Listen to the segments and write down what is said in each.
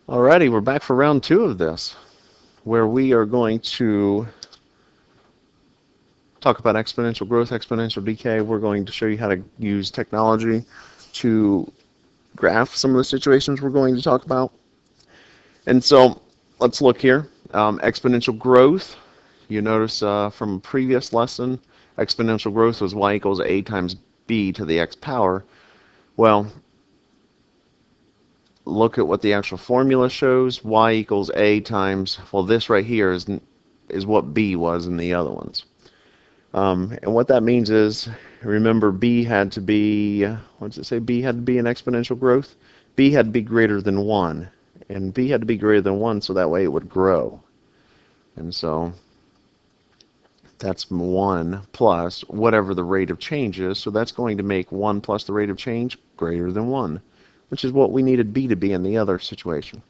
Alrighty, we're back for round two of this, where we are going to talk about exponential growth, exponential decay. We're going to show you how to use technology to graph some of the situations we're going to talk about. And so let's look here. Exponential growth. You notice from a previous lesson, exponential growth was y equals a times b to the x power. Well, look at what the actual formula shows. Y equals a times, well, this right here is what b was in the other ones. And what that means is, remember, b had to be, what does it say? B had to be an exponential growth. B had to be greater than 1. And b had to be greater than 1 so that way it would grow. And so that's 1 plus whatever the rate of change is. So that's going to make 1 plus the rate of change greater than 1, which is what we needed b to be in the other situation.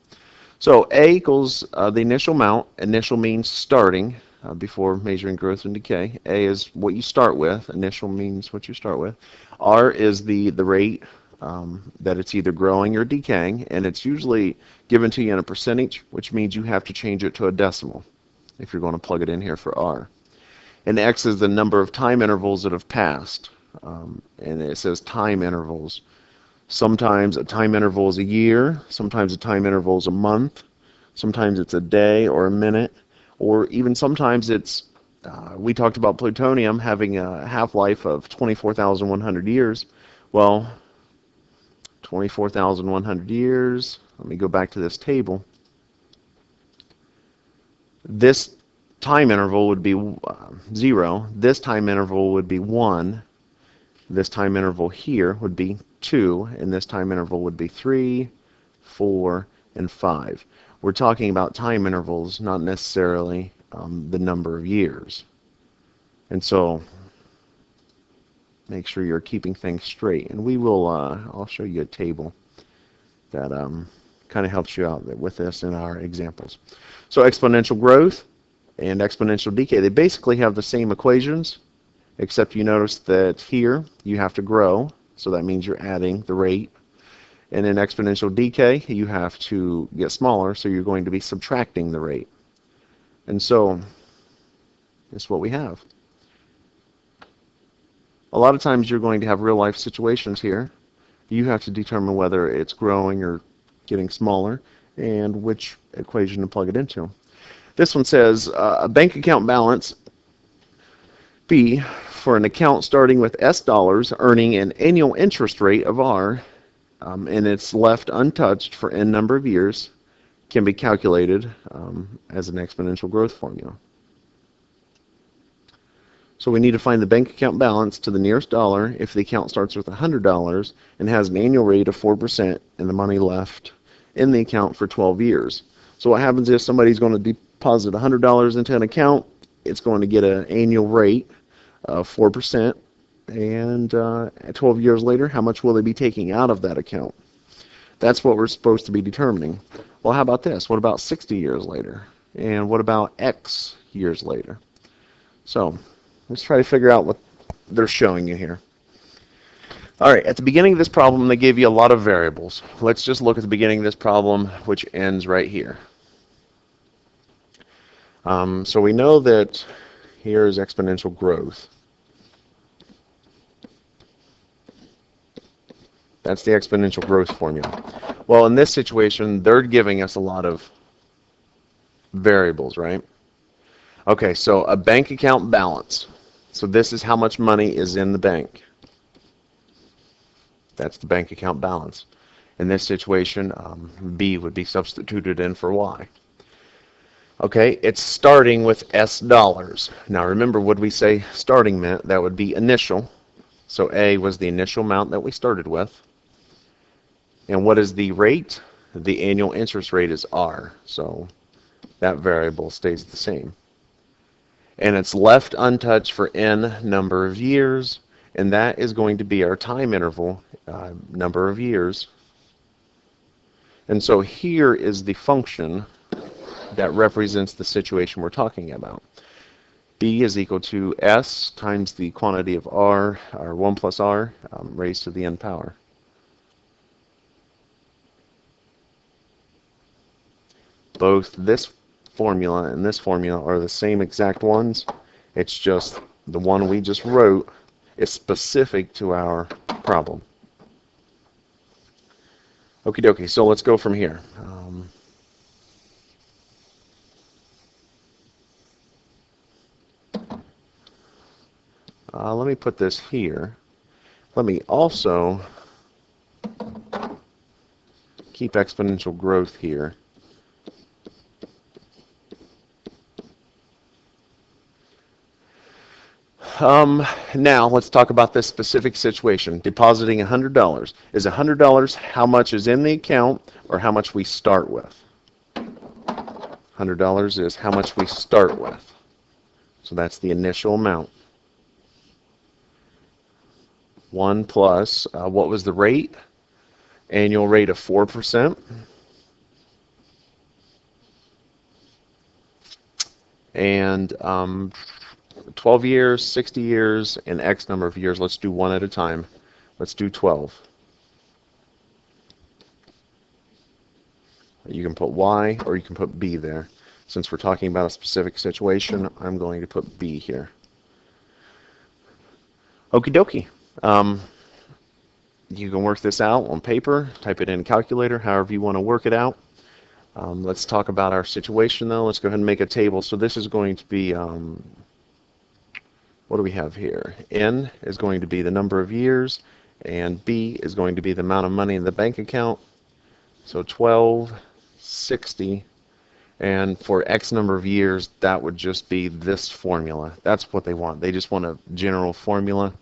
So a equals the initial amount. Initial means starting before measuring growth and decay. A is what you start with. Initial means what you start with. R is the rate that it's either growing or decaying, and it's usually given to you in a percentage, which means you have to change it to a decimal if you're going to plug it in here for R. And X is the number of time intervals that have passed, and it says time intervals. Sometimes a time interval is a year, sometimes a time interval is a month, sometimes it's a day or a minute, or even sometimes it's, we talked about plutonium having a half-life of 24,100 years. Well, 24,100 years, let me go back to this table. This time interval would be 0, this time interval would be 1, this time interval here would be 2, and this time interval would be 3, 4, and 5. We're talking about time intervals, not necessarily the number of years. And so make sure you're keeping things straight. And we will, I'll show you a table that kind of helps you out with this in our examples. So exponential growth and exponential decay, they basically have the same equations, except you notice that here you have to grow, so that means you're adding the rate. And in exponential decay, you have to get smaller, so you're going to be subtracting the rate. And so that's what we have. A lot of times you're going to have real-life situations here. You have to determine whether it's growing or getting smaller and which equation to plug it into. This one says a bank account balance B for an account starting with S dollars earning an annual interest rate of R, and it's left untouched for n number of years, can be calculated as an exponential growth formula. So we need to find the bank account balance to the nearest dollar if the account starts with $100 and has an annual rate of 4% and the money left in the account for 12 years. So what happens if somebody's going to deposit $100 into an account? It's going to get an annual rate of 4%, and 12 years later, how much will they be taking out of that account? That's what we're supposed to be determining. Well, how about this? What about 60 years later? And what about X years later? So let's try to figure out what they're showing you here. All right, at the beginning of this problem, they gave you a lot of variables. Let's just look at the beginning of this problem, which ends right here. So we know that here is exponential growth. That's the exponential growth formula. Well, in this situation, they're giving us a lot of variables, right? Okay, so a bank account balance. So this is how much money is in the bank. That's the bank account balance. In this situation, B would be substituted in for Y. Okay, it's starting with S dollars. Now remember, what we say starting meant? That would be initial. So A was the initial amount that we started with. And what is the rate? The annual interest rate is R. So that variable stays the same. And it's left untouched for n number of years, and that is going to be our time interval, number of years. And so here is the function that represents the situation we're talking about. B is equal to S times the quantity of R, or 1 plus R, raised to the n power. Both this formula and this formula are the same exact ones. It's just the one we just wrote is specific to our problem. Okie dokie, so let's go from here. Let me put this here. Let me also keep exponential growth here. Now let's talk about this specific situation. Depositing $100. Is $100 how much is in the account or how much we start with? $100 is how much we start with. So that's the initial amount. 1 plus, what was the rate? Annual rate of 4%. And 12 years, 60 years, and X number of years. Let's do one at a time. Let's do 12. You can put Y or you can put B there. Since we're talking about a specific situation, I'm going to put B here. Okie dokie. You can work this out on paper, type it in a calculator, however you want to work it out. Let's talk about our situation though. Let's go ahead and make a table. So this is going to be, what do we have here? N is going to be the number of years, and B is going to be the amount of money in the bank account. So 12, 60, and for X number of years, that would just be this formula. That's what they want. They just want a general formula.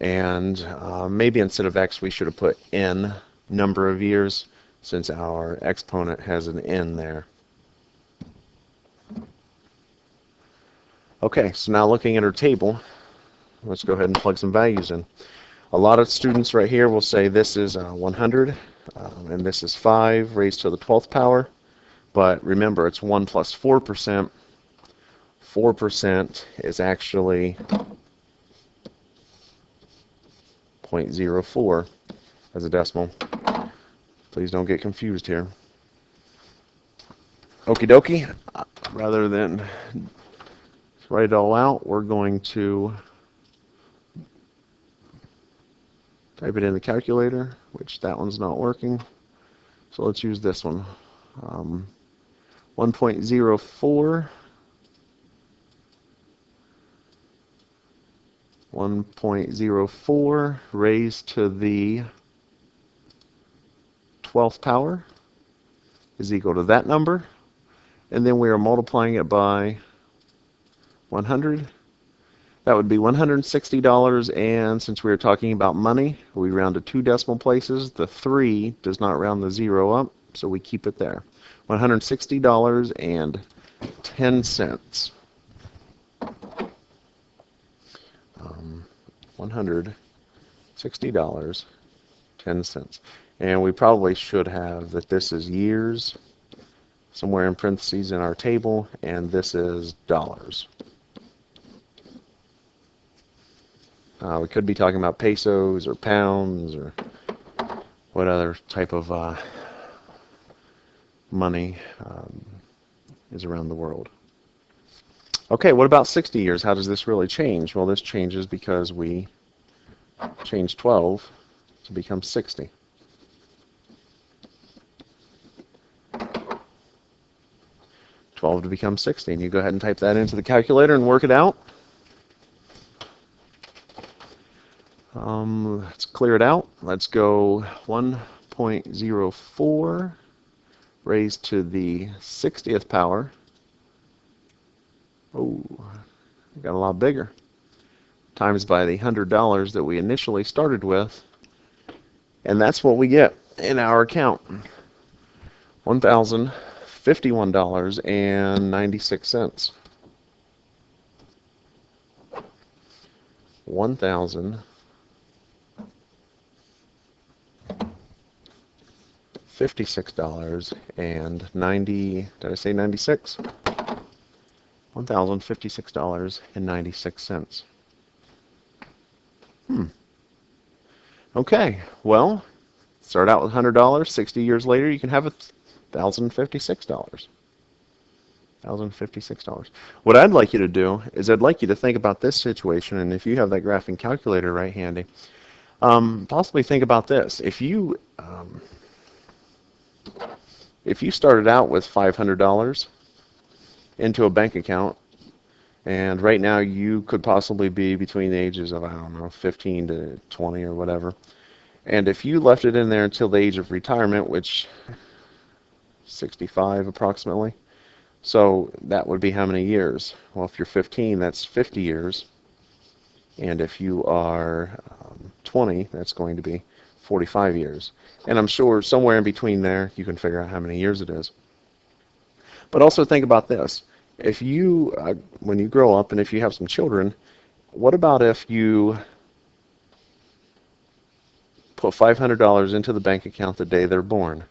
And maybe instead of X, we should have put N number of years, since our exponent has an N there. Okay, so now looking at our table, let's go ahead and plug some values in. A lot of students right here will say this is 100, and this is 5 raised to the 12th power. But remember, it's 1 plus 4%. 4% is actually 0.04 as a decimal. Please don't get confused here. Okie dokie. Rather than write it all out, we're going to type it in the calculator, which that one's not working. So let's use this one. 1.04. 1.04 raised to the 12th power is equal to that number, and then we are multiplying it by 100. That would be $160, and since we are talking about money, we round to 2 decimal places. The 3 does not round the 0 up, so we keep it there. $160.10. $160.10. And we probably should have that this is years, somewhere in parentheses in our table, and this is dollars. We could be talking about pesos or pounds or what other type of money is around the world. Okay, what about 60 years? How does this really change? Well, this changes because we change 12 to become 60. $12 to become 60. And you go ahead and type that into the calculator and work it out. Let's clear it out. Let's go 1.04 raised to the 60th power. Oh, it got a lot bigger. Times by the $100 that we initially started with. And that's what we get in our account. $1,051.96. $1,056.90. Did I say 96? $1,056.96. Okay, well, start out with $100. 60 years later, you can have $1,056. $1,056. What I'd like you to do is I'd like you to think about this situation, and if you have that graphing calculator right handy, possibly think about this. If you started out with $500 into a bank account, and right now you could possibly be between the ages of, I don't know, 15 to 20 or whatever, and if you left it in there until the age of retirement, which 65 approximately, so that would be how many years? Well, if you're 15, that's 50 years. And if you are 20, that's going to be 45 years. And I'm sure somewhere in between there, you can figure out how many years it is. But also think about this. If you, when you grow up and if you have some children, what about if you put $500 into the bank account the day they're born?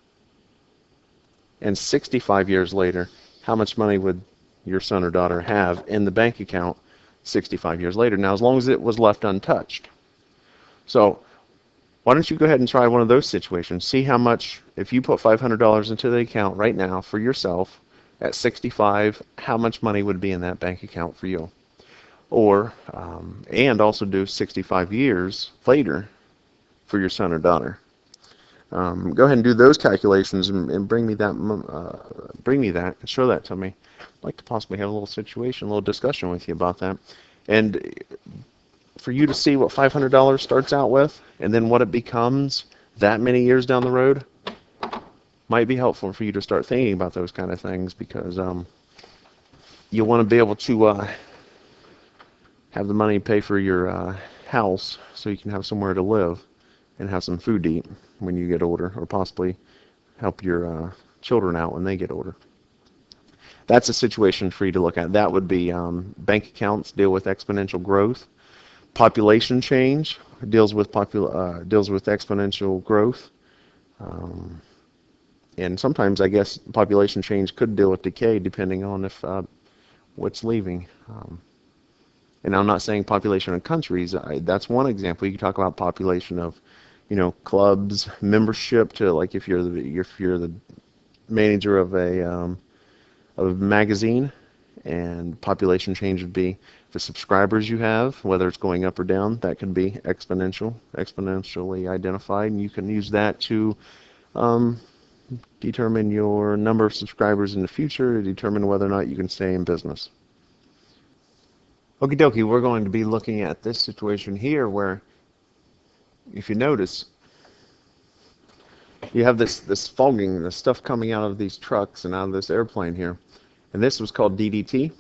And 65 years later, how much money would your son or daughter have in the bank account 65 years later? Now, as long as it was left untouched. So why don't you go ahead and try one of those situations? See how much, if you put $500 into the account right now for yourself at 65, how much money would be in that bank account for you? Or, and also do 65 years later for your son or daughter. Go ahead and do those calculations and bring me that, and show that to me. I'd like to possibly have a little situation, a little discussion with you about that. And for you to see what $500 starts out with and then what it becomes that many years down the road might be helpful for you to start thinking about those kind of things, because you want to be able to have the money pay for your house so you can have somewhere to live and have some food to eat when you get older, or possibly help your children out when they get older. That's a situation for you to look at. That would be bank accounts deal with exponential growth. Population change deals with exponential growth. And sometimes I guess population change could deal with decay depending on if what's leaving. And I'm not saying population of countries. That's one example. You can talk about population of, clubs, membership, to like if you're the manager of a magazine, and population change would be the subscribers you have, whether it's going up or down. That can be exponentially identified, and you can use that to determine your number of subscribers in the future, to determine whether or not you can stay in business. Okie dokie, we're going to be looking at this situation here where, if you notice, you have this fogging, the stuff coming out of these trucks and out of this airplane here. And this was called DDT.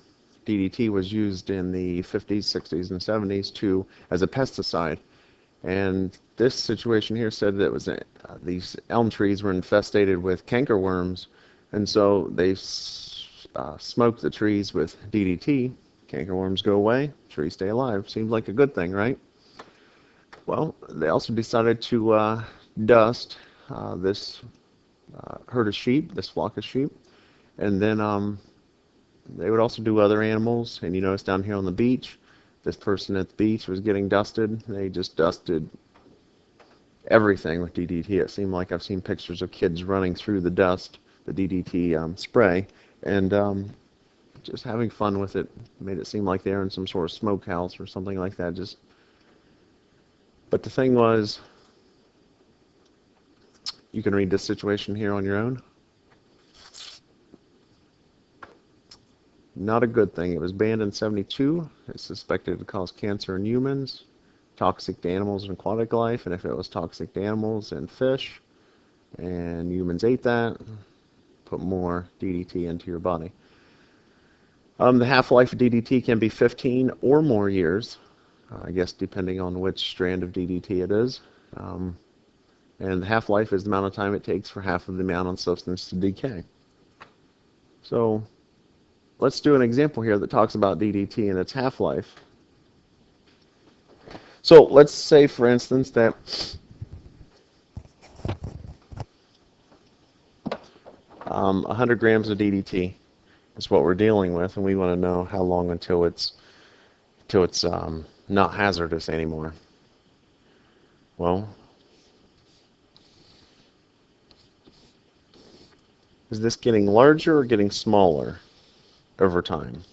DDT was used in the 50s, 60s, and 70s as a pesticide. And this situation here said that it was these elm trees were infested with cankerworms, and so they smoked the trees with DDT. Cankerworms go away, trees stay alive. Seems like a good thing, right? Well, they also decided to dust this herd of sheep, this flock of sheep, and then they would also do other animals. And you notice down here on the beach, this person at the beach was getting dusted. They just dusted everything with DDT. It seemed like I've seen pictures of kids running through the dust, the DDT spray, and just having fun with it. Made it seem like they're in some sort of smokehouse or something like that. But the thing was, you can read this situation here on your own. Not a good thing. It was banned in 1972. It's suspected to cause cancer in humans, toxic to animals and aquatic life, and if it was toxic to animals and fish, and humans ate that, put more DDT into your body. The half-life of DDT can be 15 or more years, I guess depending on which strand of DDT it is. And the half-life is the amount of time it takes for half of the amount of substance to decay. So let's do an example here that talks about DDT and its half-life. So let's say, for instance, that 100 grams of DDT is what we're dealing with, and we want to know how long until it's not hazardous anymore. Well, is this getting larger or getting smaller? over time?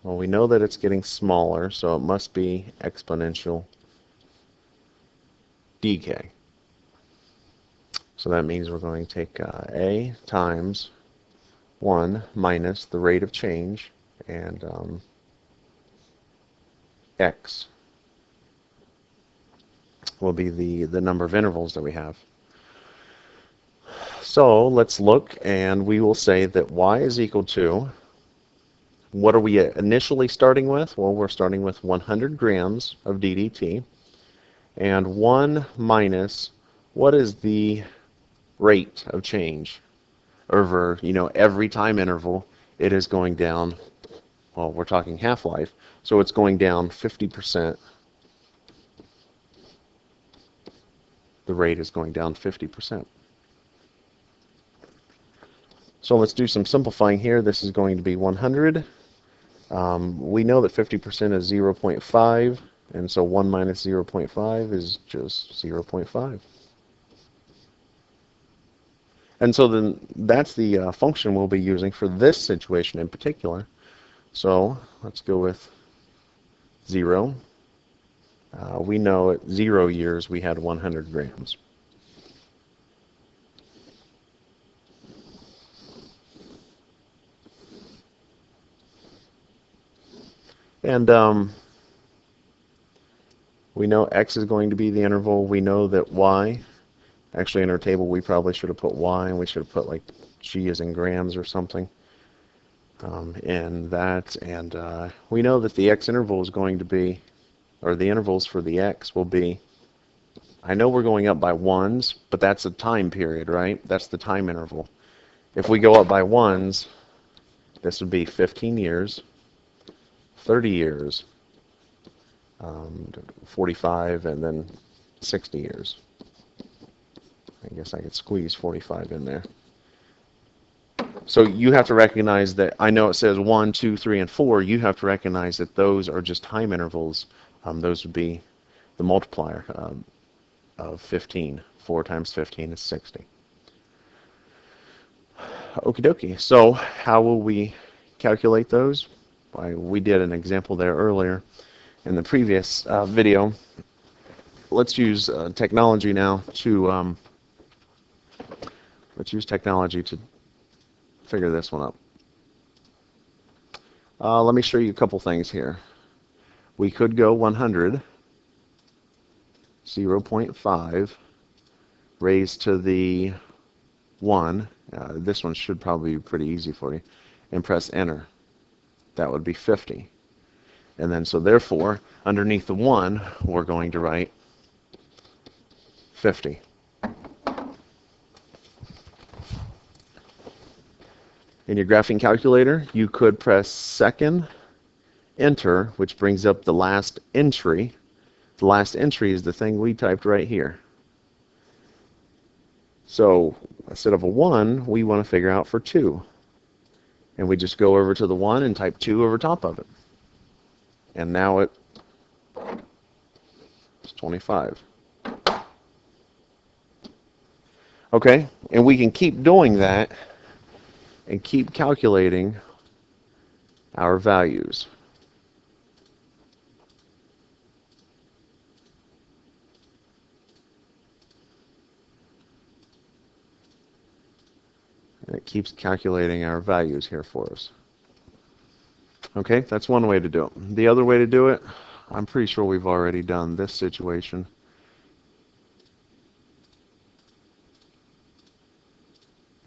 Well, we know that it's getting smaller, so it must be exponential decay. So that means we're going to take a times 1 minus the rate of change, and x will be the number of intervals that we have. So let's look, and we will say that y is equal to, what are we initially starting with? Well, we're starting with 100 grams of DDT, and 1 minus, what is the rate of change over, every time interval? It is going down, well, we're talking half-life, so it's going down 50%. The rate is going down 50%. So let's do some simplifying here. This is going to be 100. We know that 50% is 0.5, and so 1 minus 0.5 is just 0.5. And so then that's the function we'll be using for this situation in particular. So let's go with 0. We know at 0 years we had 100 grams. And we know x is going to be the interval. We know that y, actually in our table we probably should have put y, and we should have put like g as in grams or something in that. And we know that the x interval is going to be, or the intervals for the x will be, I know we're going up by ones, but that's a time period, right? That's the time interval. If we go up by ones, this would be 15 years, 30 years, 45, and then 60 years. I guess I could squeeze 45 in there. So you have to recognize that, I know it says 1, 2, 3, and 4. You have to recognize that those are just time intervals. Those would be the multiplier of 15. 4 times 15 is 60. Okie dokie. So how will we calculate those? We did an example there earlier in the previous video. Let's use technology now to figure this one up. Let me show you a couple things here. We could go 100, 0.5 raised to the 1. This one should probably be pretty easy for you. And press enter. That would be 50. And then, so therefore, underneath the 1, we're going to write 50. In your graphing calculator, you could press second, enter, which brings up the last entry. The last entry is the thing we typed right here. So instead of a 1, we want to figure out for 2. And we just go over to the 1 and type 2 over top of it. And now it's 25. Okay, and we can keep doing that and keep calculating our values. And it keeps calculating our values here for us. Okay, that's one way to do it. The other way to do it, I'm pretty sure we've already done this situation.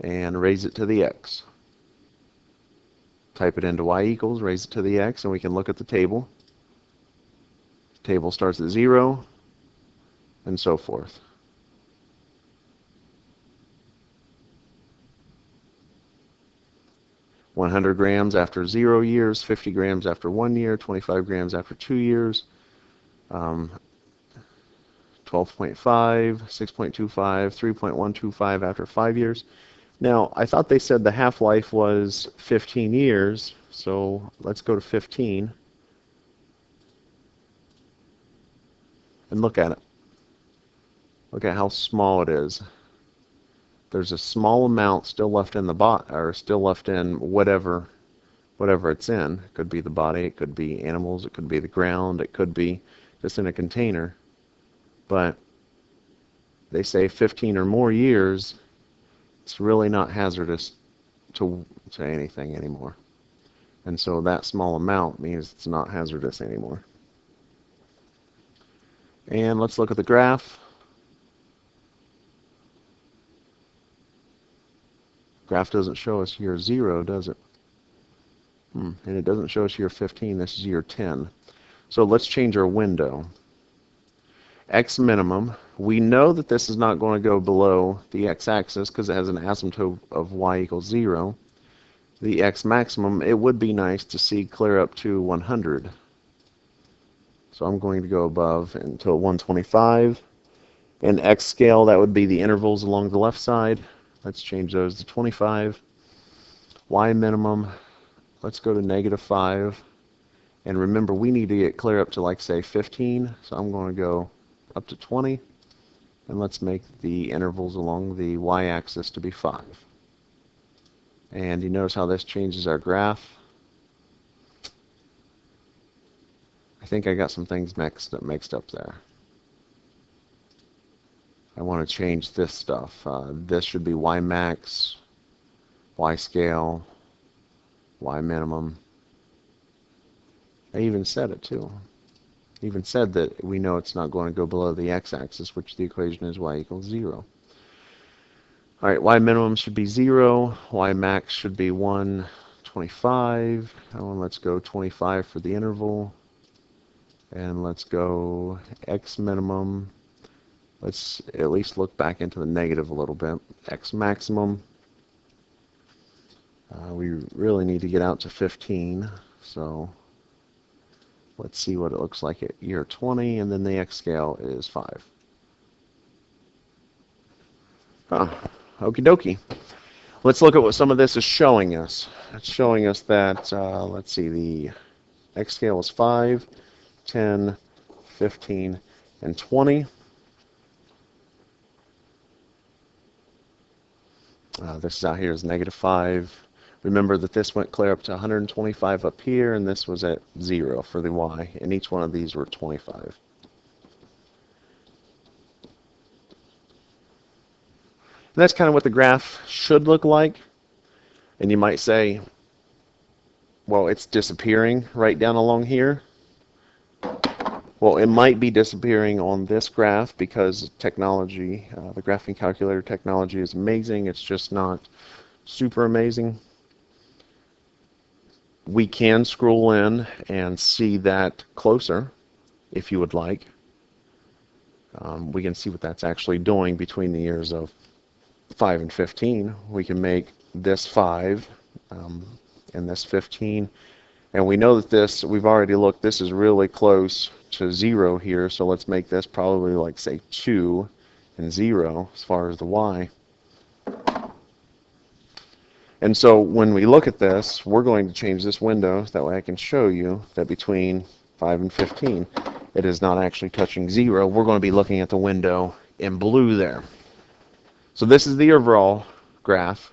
And raise it to the x. Type it into y equals, raise it to the x, and we can look at the table. The table starts at 0, and so forth. $100 grams after 0 years, 50 grams after 1 year, 25 grams after 2 years, 12.5, 6.25, 3.125 after 5 years. Now, I thought they said the half-life was 15 years, so let's go to 15 and look at it. Look at how small it is. there's a small amount still left in the or still left in whatever it's in. It could be the body, it could be animals, it could be the ground, it could be just in a container. But they say 15 or more years, it's really not hazardous to anything anymore. And so that small amount means it's not hazardous anymore. And let's look at the graph. Graph doesn't show us year 0, does it? And it doesn't show us year 15. This is year 10. So let's change our window. X minimum. We know that this is not going to go below the x-axis because it has an asymptote of y equals 0. The x maximum, it would be nice to see clear up to 100. So I'm going to go above until 125. And x scale, that would be the intervals along the left side. Let's change those to 25. Y minimum, let's go to -5. And remember, we need to get clear up to, like, say, 15. So I'm going to go up to 20. And let's make the intervals along the y-axis to be 5. And you notice how this changes our graph. I think I got some things mixed up there. I want to change this stuff. This should be y max, y scale, y minimum. I even said it too. I even said that we know it's not going to go below the x-axis, which the equation is y equals 0. All right, y minimum should be 0. Y max should be 125. And let's go 25 for the interval. And let's go x minimum. Let's at least look back into the negative a little bit. X maximum. We really need to get out to 15. So let's see what it looks like at year 20. And then the x scale is 5. Okie dokie. Let's look at what some of this is showing us. It's showing us that, let's see, the x scale is 5, 10, 15, and 20. This out here is -5. Remember that this went clear up to 125 up here, and this was at 0 for the y, and each one of these were 25. And that's kind of what the graph should look like. And you might say, well, it's disappearing right down along here. Well, it might be disappearing on this graph because technology, the graphing calculator technology is amazing. It's just not super amazing. We can scroll in and see that closer if you would like. We can see what that's actually doing between the years of 5 and 15. We can make this 5 and this 15. And we know that this, we've already looked, this is really close to 0 here. So let's make this probably like, say, 2 and 0 as far as the y. And so when we look at this, we're going to change this window. That way I can show you that between 5 and 15, it is not actually touching 0. We're going to be looking at the window in blue there. So this is the overall graph.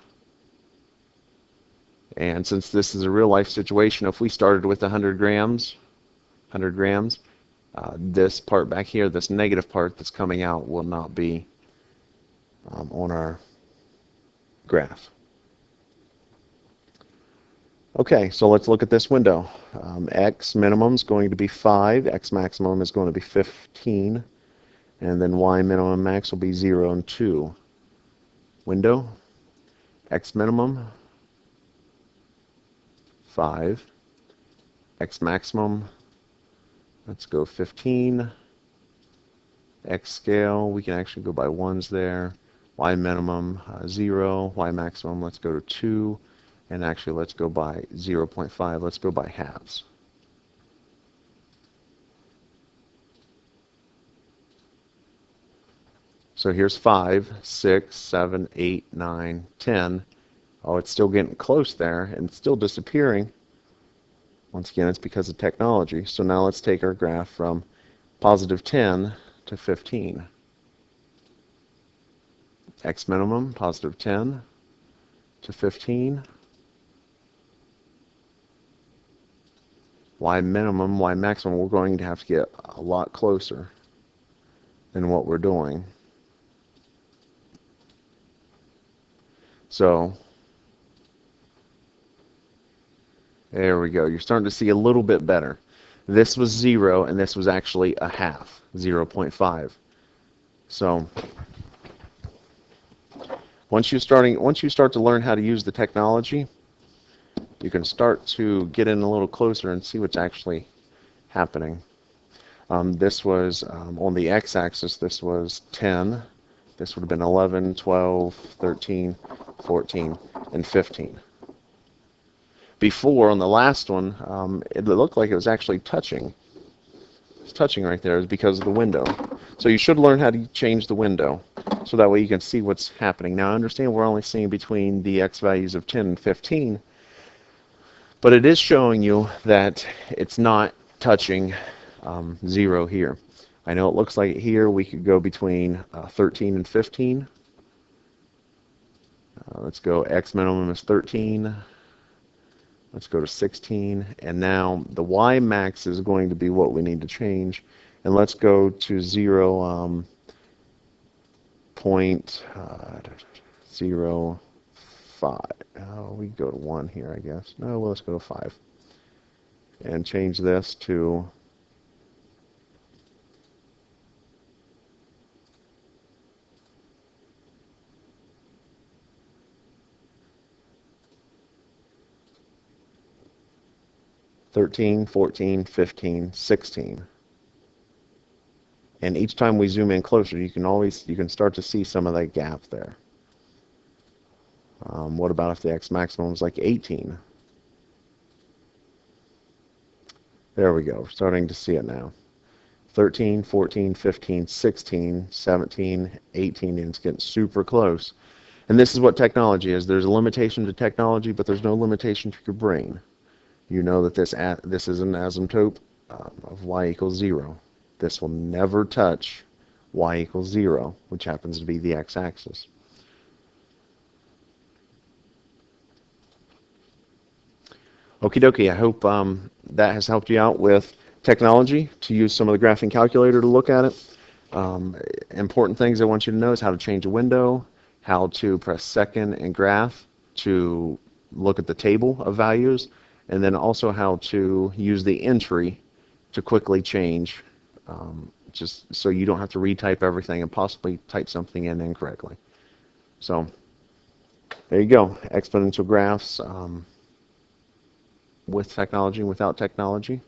And since this is a real life situation, if we started with 100 grams, this part back here, this negative part that's coming out, will not be on our graph. Okay, so let's look at this window. X minimum is going to be 5, X maximum is going to be 15, and then Y minimum max will be 0 and 2. Window, X minimum, 5, X maximum, let's go 15, X scale, we can actually go by ones there, Y minimum, 0, Y maximum, let's go to 2, and actually let's go by 0.5, let's go by halves. So here's 5, 6, 7, 8, 9, 10. Oh, it's still getting close there, and it's still disappearing. Once again, it's because of technology. So now let's take our graph from positive 10 to 15. X minimum, positive 10 to 15. Y minimum, Y maximum, we're going to have to get a lot closer than what we're doing. So there we go. You're starting to see a little bit better. This was 0, and this was actually a half, 0.5. So once you start to learn how to use the technology, you can start to get in a little closer and see what's actually happening. This was on the x-axis, this was 10. This would have been 11, 12, 13, 14, and 15. Before, on the last one, it looked like it was actually touching. It's touching right there is because of the window. So you should learn how to change the window so that way you can see what's happening. Now, I understand we're only seeing between the x values of 10 and 15, but it is showing you that it's not touching 0 here. I know it looks like here we could go between 13 and 15. Let's go x minimum is 13. Let's go to 16. And now the y max is going to be what we need to change. And let's go to 0.05. We go to 1 here, I guess. No, well, let's go to 5. And change this to 13, 14, 15, 16. And each time we zoom in closer, you can start to see some of that gap there. What about if the x maximum is like 18? There we go. We're starting to see it now. 13, 14, 15, 16, 17, 18, and it's getting super close. And this is what technology is. There's a limitation to technology, but there's no limitation to your brain. You know that this is an asymptote of y equals 0. This will never touch y equals 0, which happens to be the x-axis. Okie dokie, I hope that has helped you out with technology to use some of the graphing calculator to look at it. Important things I want you to know is how to change a window, how to press second and graph to look at the table of values, and then also how to use the entry to quickly change, just so you don't have to retype everything and possibly type something in incorrectly. So there you go, exponential graphs with technology and without technology.